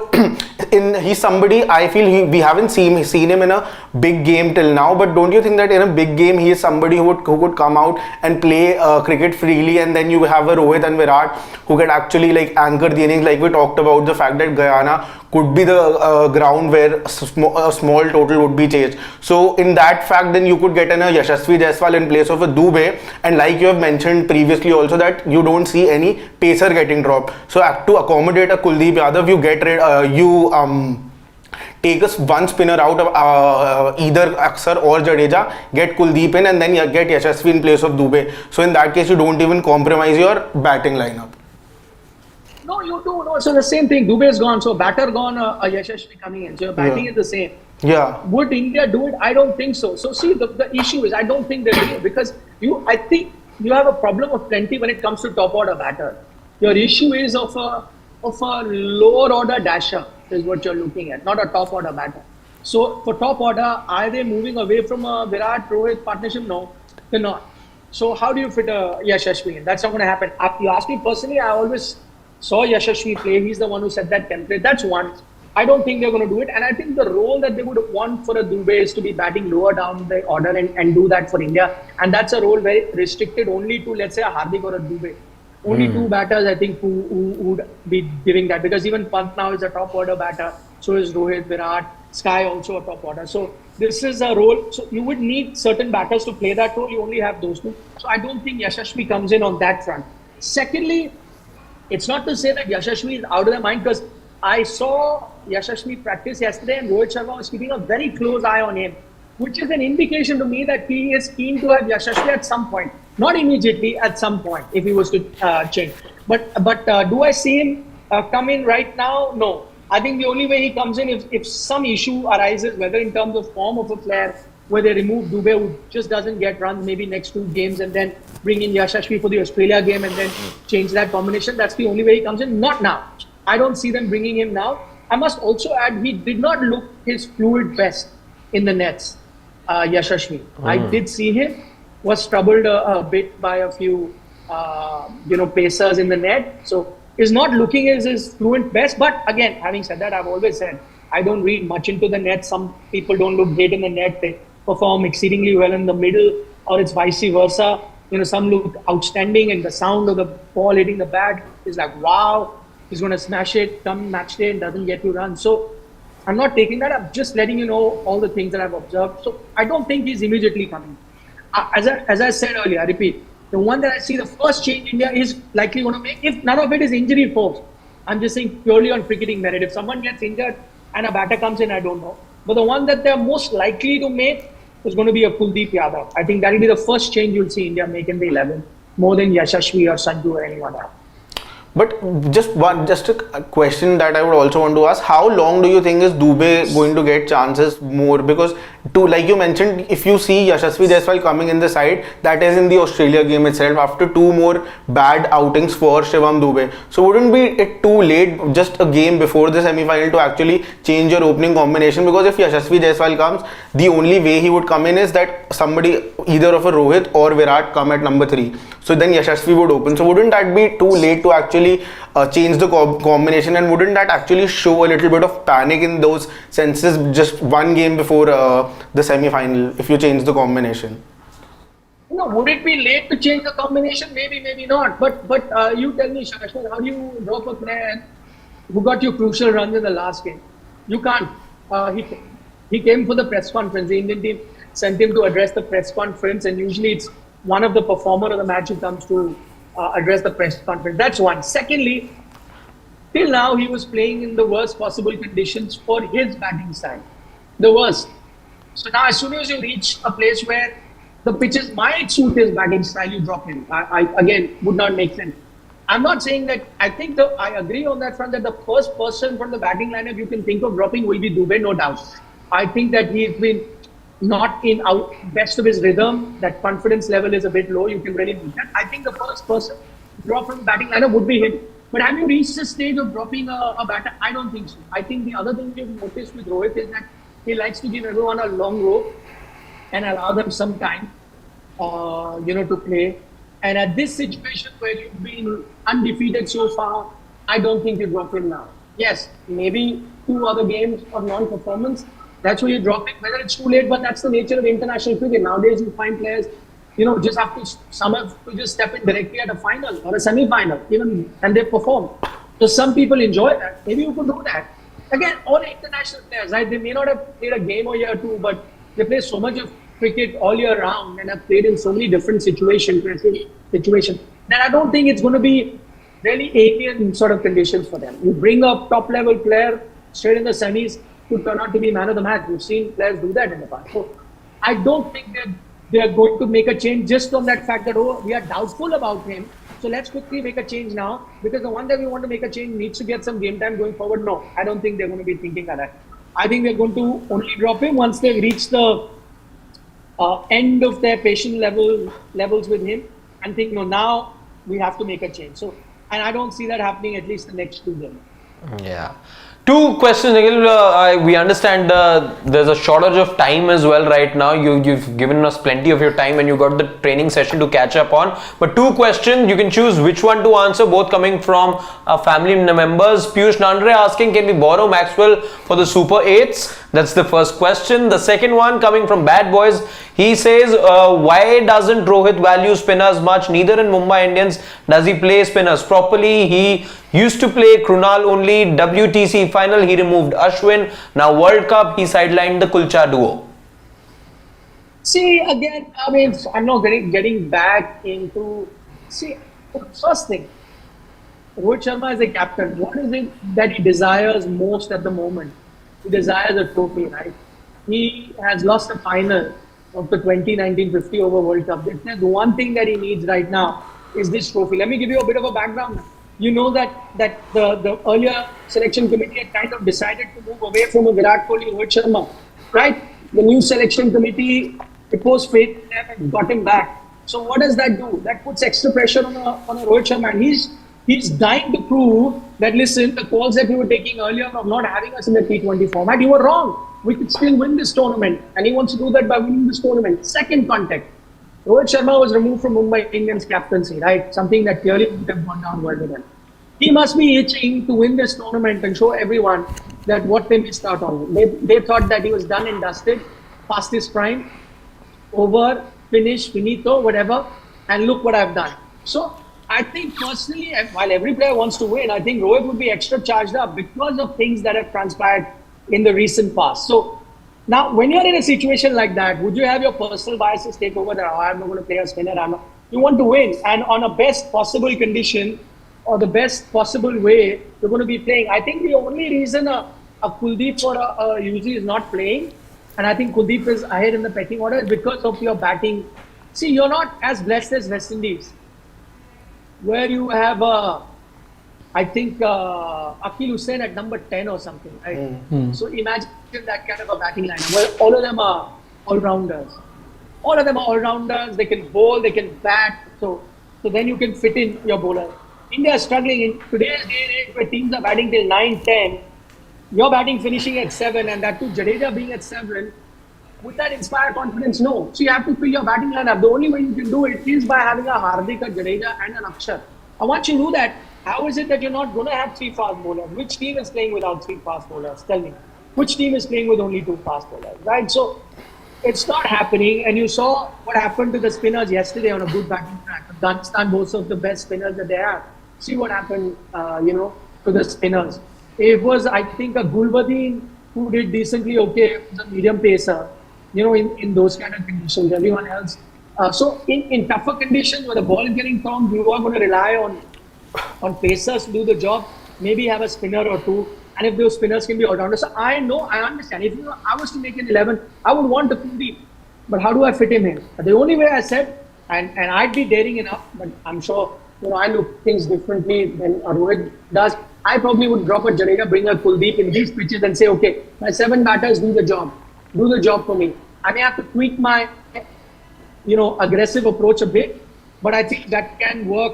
he's somebody I feel we haven't seen him in a big game till now, but don't you think that in a big game he is somebody who could come out and play cricket freely, and then you have a Rohit and Virat who can actually like anchor the innings, like we talked about the fact that Guyana could be the ground where a small total would be chased. So in that fact, then you could get a Yashasvi Jaiswal in place of a Dubey, and like you have mentioned previously also that you don't see any pacer getting dropped. So to accommodate a Kuldeep Yadav, you get rid, take us one spinner out of either Akshar or Jadeja, get Kuldeep in, and then get Yashasvi in place of Dubey. So in that case, you don't even compromise your batting lineup. No, you do. No, so the same thing. Dubey is gone, so batter gone, a Yashasvi coming in. So your batting is the same. Yeah. Would India do it? I don't think so. So see, the issue is I don't think they will, because I think you have a problem of plenty when it comes to top order batter. Your issue is of a lower order dasher is what you're looking at, not a top order batter. So for top order, are they moving away from a Virat Rohit partnership? No, they're not. So how do you fit a Yashasvi in? That's not going to happen. You ask me personally, I always saw Yashasvi play. He's the one who set that template. That's one. I don't think they're going to do it. And I think the role that they would want for a Dubey is to be batting lower down the order and do that for India. And that's a role very restricted only to, let's say, a Hardik or a Dubey. Only 2 batters, I think, who would be giving that. Because even Pant now is a top order batter. So is Rohit, Virat, Sky also a top order. So this is a role. So you would need certain batters to play that role. You only have those 2. So I don't think Yashasvi comes in on that front. Secondly, it's not to say that Yashasvi is out of their mind, because I saw Yashasvi practice yesterday and Rohit Sharma was keeping a very close eye on him, which is an indication to me that he is keen to have Yashasvi at some point. Not immediately, at some point, if he was to change. But do I see him come in right now? No. I think the only way he comes in if some issue arises, whether in terms of form of a player, where they remove Dubey, who just doesn't get runs maybe next 2 games, and then bring in Yashasvi for the Australia game and then change that combination. That's the only way he comes in. Not now. I don't see them bringing him now. I must also add, he did not look his fluid best in the nets, Yashasvi. I did see him, was troubled a bit by a few, pacers in the net. So is not looking as his fluent best. But again, having said that, I've always said I don't read much into the net. Some people don't look great in the net; they perform exceedingly well in the middle, or it's vice versa. Some look outstanding, and the sound of the ball hitting the bat is like, wow, he's going to smash it. Come match day and doesn't get to run. So I'm not taking that. I'm just letting you know all the things that I've observed. So I don't think he's immediately coming. As I said earlier, I repeat, the one that I see the first change India is likely going to make, if none of it is injury forced. I'm just saying purely on cricketing merit. If someone gets injured and a batter comes in, I don't know. But the one that they're most likely to make is going to be a Kuldeep Yadav. I think that will be the first change you'll see India make in the 11, more than Yashasvi or Sanju or anyone else. But just a question that I would also want to ask: how long do you think is Dubey going to get chances more? Because like you mentioned, if you see Yashasvi Jaiswal coming in the side, that is in the Australia game itself after 2 more bad outings for Shivam Dubey. So wouldn't be it too late, just a game before the semi-final, to actually change your opening combination? Because if Yashasvi Jaiswal comes, the only way he would come in is that somebody, either of a Rohit or Virat, come at number 3. So then Yashasvi would open. So wouldn't that be too late to actually change the combination, and wouldn't that actually show a little bit of panic in those senses just one game before the semi-final if you change the combination? Would it be late to change the combination? Maybe, maybe not. But you tell me, Shashwat, how do you drop a player who got you crucial runs in the last game? You can't. He came for the press conference. The Indian team sent him to address the press conference, and usually it's one of the performer of the match who comes to address the press conference. That's one. Secondly, till now he was playing in the worst possible conditions for his batting style. The worst. So now as soon as you reach a place where the pitches might suit his batting style, you drop him. I again, would not make sense. I'm not saying that. I think I agree on that front that the first person from the batting lineup you can think of dropping will be Dubey, no doubt. I think that he's been not in out best of his rhythm. That confidence level is a bit low. You can really do that. I think the first person to drop from the batting lineup would be him. But have you reached the stage of dropping a batter? I don't think so. I think the other thing you've noticed with Rohit is that he likes to give everyone a long rope and allow them some time, to play. And at this situation where you've been undefeated so far, I don't think you drop him now. Yes, maybe 2 other games of non-performance. That's where you drop it, whether it's too late, but that's the nature of international cricket. Nowadays, you find players, just have to, some have to just step in directly at a final or a semi-final, and they perform. So some people enjoy that. Maybe you could do that. Again, all international players, right? They may not have played a game or year or 2, but they play so much of cricket all year round and have played in so many different situations, that I don't think it's going to be really alien sort of conditions for them. You bring a top-level player straight in the semis, could turn out to be man of the match. We've seen players do that in the past. So I don't think that they're going to make a change just on that fact that, we are doubtful about him. So let's quickly make a change now, because the one that we want to make a change needs to get some game time going forward. No, I don't think they're going to be thinking like that. I think they're going to only drop him once they reach the end of their patient levels with him and think, now we have to make a change. So, and I don't see that happening at least the next 2 games. Yeah. 2 questions, Nikhil. We understand there's a shortage of time as well right now. You've given us plenty of your time and you got the training session to catch up on. But 2 questions, you can choose which one to answer, both coming from family members. Piyush Nandre asking, can we borrow Maxwell for the Super 8s? That's the first question. The second one coming from Bad Boys. He says, why doesn't Rohit value spinners much? Neither in Mumbai Indians does he play spinners properly. He used to play Krunal only. WTC final, he removed Ashwin. Now World Cup, he sidelined the Kulcha duo. See, again, I'm not getting back into... See, first thing, Rohit Sharma is a captain. What is it that he desires most at the moment? He desires a trophy, right? He has lost a final of the 2019-50 over World Cup. The one thing that he needs right now is this trophy. Let me give you a bit of a background. You know that the earlier selection committee had kind of decided to move away from a Virat Kohli, Rohit Sharma, right? The new selection committee reposed faith in them and got him back. So what does that do? That puts extra pressure on a Rohit Sharma, and he's dying to prove that, listen, the calls that you were taking earlier of not having us in the T20 format, you were wrong. We could still win this tournament, and he wants to do that by winning this tournament. Second context, Rohit Sharma was removed from Mumbai Indians captaincy, right? Something that clearly would have gone down well with him. he must be itching to win this tournament and show everyone that what they missed out on. They thought that he was done and dusted, past his prime, over, finish, finito, whatever, and look what I've done. So I think personally, while every player wants to win, I think Rohit would be extra charged up because of things that have transpired in the recent past. So now, when you're in a situation like that, would you have your personal biases take over that, oh, I'm not going to play a spinner, you want to win, and on a best possible condition or the best possible way you're going to be playing. I think the only reason a Kuldeep or a Yuzi is not playing, and I think Kuldeep is ahead in the pecking order, is because of your batting. See, you're not as blessed as West Indies, where you have, I think, Akil Hussain at number 10 or something, right? So imagine that kind of a batting lineup, where all of them are all-rounders. All of them are all-rounders. They can bowl, they can bat. So then you can fit in your bowler. India is struggling in today's day and age where teams are batting till 9, 10. You're batting finishing at 7, and that too, Jadeja being at 7. Would that inspire confidence? No. So you have to fill your batting lineup. The only way you can do it is by having a Hardik, a Jadeja, and an Akshar. And once you do that, how is it that you're not going to have 3 fast bowlers? Which team is playing without 3 fast bowlers? Tell me. Which team is playing with only 2 fast bowlers? Right? So it's not happening. And you saw what happened to the spinners yesterday on a good batting track. Afghanistan boasts of the best spinners that they have. See what happened, to the spinners. It was, I think, a Gulbadin who did decently okay. It was a medium pacer, in those kind of conditions. Everyone else. So in tougher conditions where the ball is getting thrown, you are going to rely on pacers to do the job. Maybe have a spinner or 2. And if those spinners can be all-rounders. So I understand. If I was to make an 11, I would want to Kuldeep. But how do I fit him in? The only way I said, and I'd be daring enough, but I'm sure, I look things differently than Rohit does. I probably would drop a Jadeja, bring a Kuldeep in these pitches and say, okay, my 7 batters do the job. Do the job for me. I may have to tweak my, aggressive approach a bit, but I think that can work.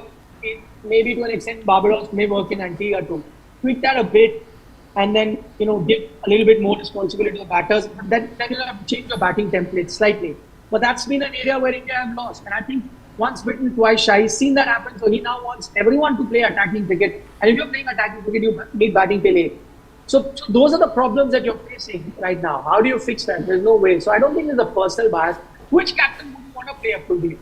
Maybe to an extent, Barbados may work in Antigua too. Tweak that a bit, and then give a little bit more responsibility to the batters. Then you'll have to change your batting template slightly. But that's been an area where India have lost. And I think once bitten, twice shy. He's seen that happen. So he now wants everyone to play attacking cricket. And if you're playing attacking cricket, you need batting till 8. So those are the problems that you're facing right now. How do you fix that? There's no way. So I don't think there's a personal bias. Which captain would want to play a Kuldeep,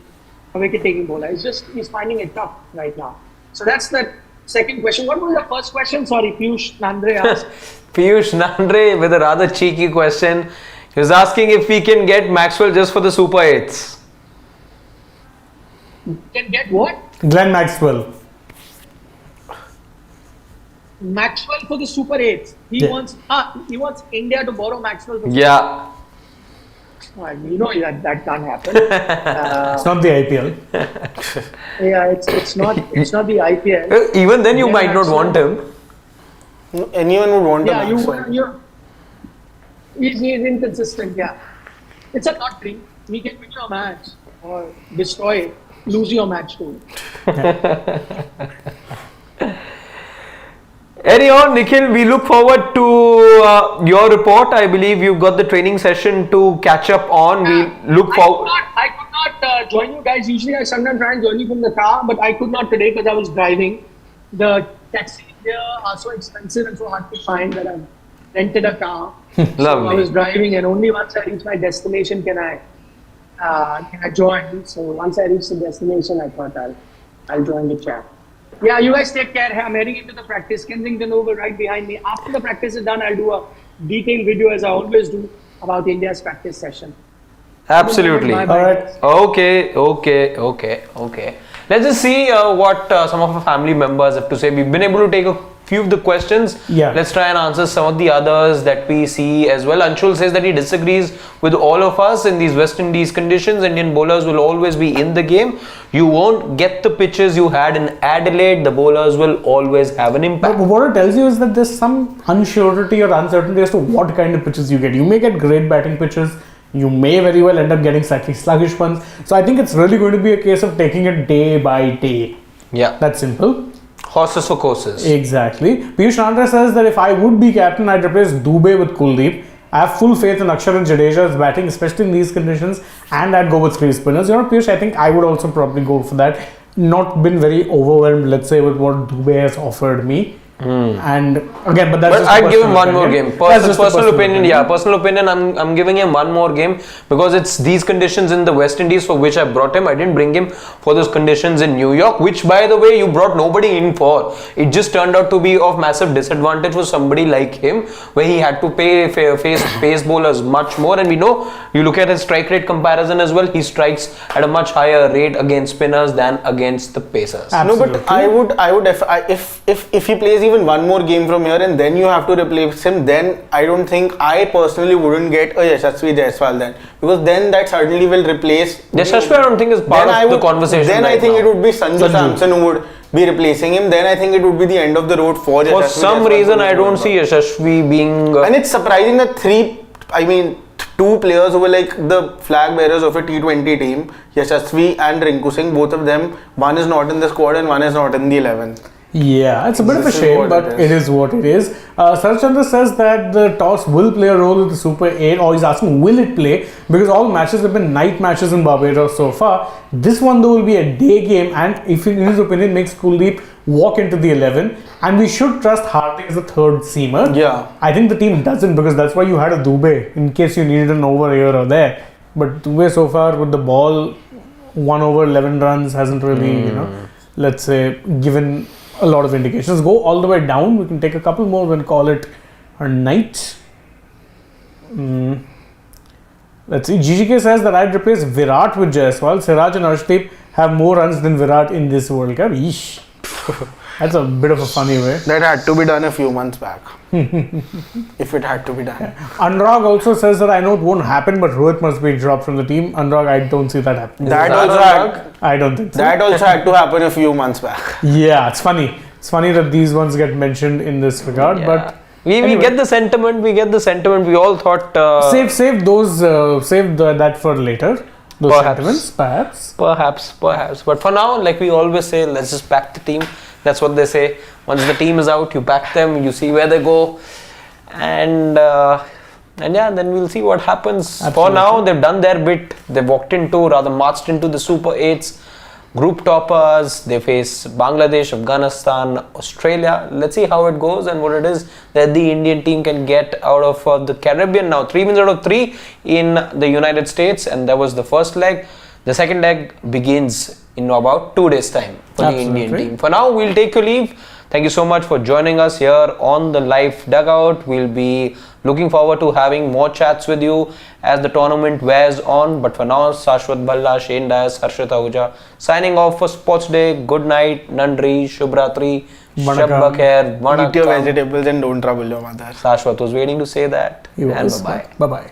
a wicket-taking bowler? He's finding it tough right now. So that's the second question. What was the first question? Sorry, Piyush Nandre asked. Piyush Nandre with a rather cheeky question. He was asking if we can get Maxwell just for the Super 8s. Can get what? Glenn Maxwell. Maxwell for the Super 8s. He wants India to borrow Maxwell. Yeah. That can't happen. It's not the IPL. Yeah, it's not the IPL. Even then, you might not want him. Anyone would want Yeah, him. he's inconsistent. Yeah, it's a lottery. We can win your match or destroy it, lose your match too. Anyhow, Nikhil, we look forward to your report. I believe you've got the training session to catch up on. We look forward. I could not join you guys. Usually I sometimes try and join you from the car, but I could not today because I was driving. The taxis here are so expensive and so hard to find that I've rented a car. Lovely. So I was driving, and only once I reach my destination can I join. So once I reach the destination, I thought I'll join the chat. Yeah, you guys take care. I'm heading into the practice. Kensington Oval right behind me. After the practice is done, I'll do a detailed video as I always do about India's practice session. Absolutely. All right. Okay. Let's just see what some of our family members have to say. We've been able to take a few of the questions. Yeah. Let's try and answer some of the others that we see as well. Anshul says that he disagrees with all of us. In these West Indies conditions, Indian bowlers will always be in the game. You won't get the pitches you had in Adelaide. The bowlers will always have an impact. But what it tells you is that there's some unsurety or uncertainty as to what kind of pitches you get. You may get great batting pitches. You may very well end up getting slightly sluggish ones. So I think it's really going to be a case of taking it day by day. Yeah. That's simple. Horses for courses. Exactly. Piyush Nandre says that if I would be captain, I'd replace Dubey with Kuldeep. I have full faith in Akshar and Jadeja's batting, especially in these conditions, and I'd go with three spinners. Piyush, I think I would also probably go for that. not been very overwhelmed, let's say, with what Dubey has offered me. And again, but that's But just I'd give personal him one more opinion. game. That's just a Personal opinion, yeah. Personal opinion, I'm giving him one more game because it's these conditions in the West Indies for which I brought him. I didn't bring him for those conditions in New York, which by the way, you brought nobody in for. It just turned out to be of massive disadvantage for somebody like him, where he had to face pace bowlers much more. And we know, you look at his strike rate comparison as well, he strikes at a much higher rate against spinners than against the pacers. Absolutely. No, but I would if he plays even one more game from here and then you have to replace him, then I personally wouldn't get a Yashasvi Jaiswal then, because then that certainly will replace. Yashasvi, I don't think is part of the conversation. Then right I think now. it would be Sanju Samson who would be replacing him. Then I think it would be the end of the road for Yashasvi. For some reason, I don't see Yashasvi being. And it's surprising that two players who were like the flag bearers of a T20 team, Yashasvi and Rinku Singh, both of them, one is not in the squad and one is not in the 11. Yeah, it's a bit of a This is shame, what but it it is what it is. Sarchandra says that the toss will play a role with the Super 8, or he's asking, will it play? Because all matches have been night matches in Barbados so far. This one, though, will be a day game, and if in his opinion makes Kuldeep walk into the 11, and we should trust Hardik as the third seamer. Yeah. I think the team doesn't, because that's why you had a Dubey, in case you needed an over here or there. But Dubey so far with the ball, 1 over 11 runs, hasn't really, let's say, given a lot of indications. Go all the way down. We can take a couple more and call it a night. Let's see. GGK says that I'd replace Virat with Jaiswal. Siraj and Arshdeep have more runs than Virat in this World Cup. Yeesh. That's a bit of a funny way. That had to be done a few months back. If it had to be done. Anurag also says that I know it won't happen, but Rohit must be dropped from the team. Anurag, I don't see that happening. I don't think so. That also had to happen a few months back. Yeah, it's funny. It's funny that these ones get mentioned in this regard, Yeah. but We anyway. get the sentiment. We all thought. Save that for later. Those sentiments, perhaps. Perhaps. But for now, like we always say, let's just back the team. That's what they say. Once the team is out, you back them. You see where they go, and yeah, then we'll see what happens. Absolutely. For now, they've done their bit. They've marched into the Super 8s. Group toppers, they face Bangladesh, Afghanistan, Australia. Let's see how it goes and what it is that the Indian team can get out of the Caribbean now. 3 wins out of 3 in the United States, and that was the first leg. The second leg begins in about 2 days' time for the Indian team. For now, we'll take your leave. Thank you so much for joining us here on the live dugout. We'll be looking forward to having more chats with you as the tournament wears on. But for now, Shashwat Balla, Shane Dias, Harshit Ahuja signing off for Sports Day. Good night, Nandri, Shubhratri, Shabba Khair, Eat your vegetables and don't trouble your mother. Shashwat was waiting to say that. And bye-bye. Bye-bye.